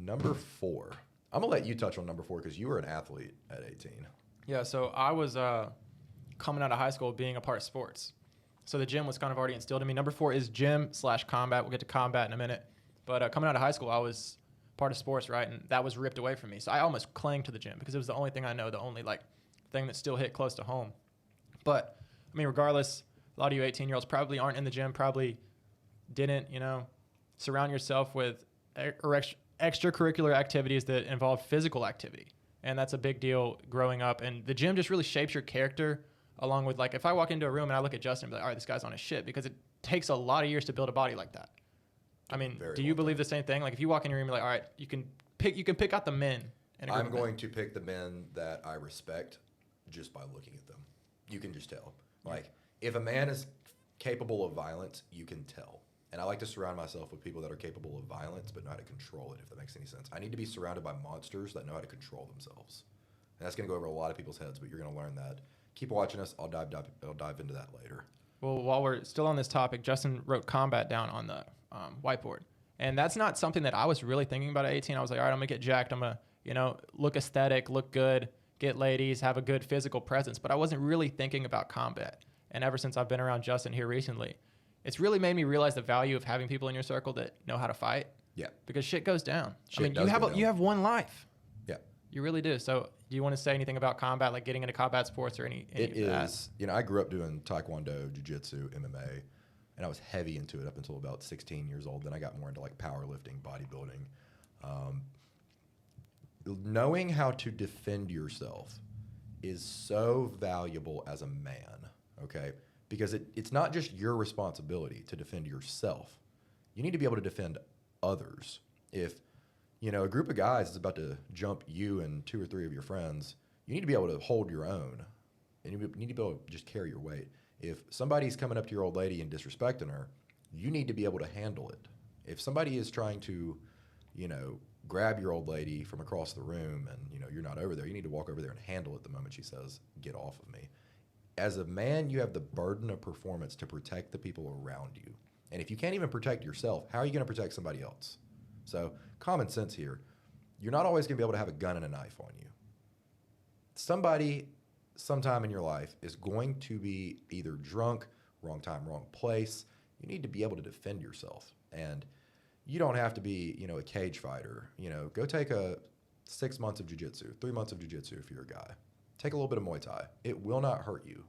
number 4. I'm going to let you touch on number 4 because you were an athlete at 18. Yeah, so I was coming out of high school being a part of sports. So the gym was kind of already instilled in me. Number 4 is gym/combat. We'll get to combat in a minute. But coming out of high school, I was part of sports, right? And that was ripped away from me. So I almost clung to the gym because it was the only thing I know, the only thing that still hit close to home. But I mean, regardless, a lot of you 18-year-olds probably aren't in the gym, probably didn't, surround yourself with extracurricular activities that involve physical activity. And that's a big deal growing up. And the gym just really shapes your character, along with, if I walk into a room and I look at Justin and be like, all right, this guy's on his shit, because it takes a lot of years to build a body like that. I mean, do you believe the same thing? Like, if you walk in your room and be like, all right, you can pick out the men. I'm going to pick the men that I respect just by looking at them. You can just tell. If a man is capable of violence, you can tell. And I like to surround myself with people that are capable of violence but know how to control it, if that makes any sense. I need to be surrounded by monsters that know how to control themselves. And that's going to go over a lot of people's heads, but you're going to learn that. Keep watching us. I'll dive into that later. Well, while we're still on this topic, Justin wrote combat down on the whiteboard. And that's not something that I was really thinking about at 18. I was like, all right, I'm going to get jacked. I'm going to, look aesthetic, look good, get ladies, have a good physical presence. But I wasn't really thinking about combat. And ever since I've been around Justin here recently, it's really made me realize the value of having people in your circle that know how to fight. Yeah. Because shit goes down. You have one life. Yeah. You really do. So do you want to say anything about combat, like getting into combat sports or any It of that? is. I grew up doing taekwondo, jiu-jitsu, MMA, and I was heavy into it up until about 16 years old. Then I got more into powerlifting, bodybuilding. Knowing how to defend yourself is so valuable as a man, okay? Because it's not just your responsibility to defend yourself. You need to be able to defend others. If, a group of guys is about to jump you and 2 or 3 of your friends, you need to be able to hold your own. And you need to be able to just carry your weight. If somebody's coming up to your old lady and disrespecting her, you need to be able to handle it. If somebody is trying to, grab your old lady from across the room and, you're not over there, you need to walk over there and handle it the moment she says, get off of me. As a man, you have the burden of performance to protect the people around you. And if you can't even protect yourself, how are you going to protect somebody else? So common sense here. You're not always going to be able to have a gun and a knife on you. Somebody, sometime in your life, is going to be either drunk, wrong time, wrong place. You need to be able to defend yourself. And you don't have to be, a cage fighter. Go take 6 months of jiu-jitsu, 3 months of jiu-jitsu if you're a guy. Take a little bit of Muay Thai. It will not hurt you,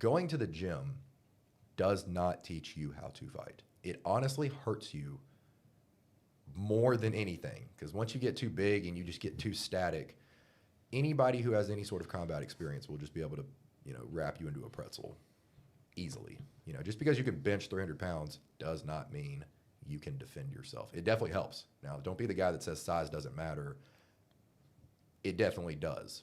Going to the gym does not teach you how to fight. It honestly hurts you more than anything, because once you get too big and you just get too static, anybody who has any sort of combat experience will just be able to, wrap you into a pretzel easily. Just because you can bench 300 pounds does not mean you can defend yourself. It definitely helps. Now, don't be the guy that says size doesn't matter. It definitely does.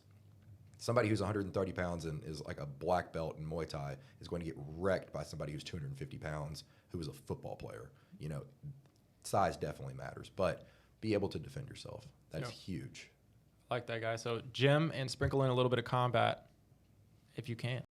Somebody who's 130 pounds and is like a black belt in Muay Thai is going to get wrecked by somebody who's 250 pounds who is a football player. Size definitely matters, but be able to defend yourself. That's huge. I like that, guy. So gym and sprinkle in a little bit of combat if you can.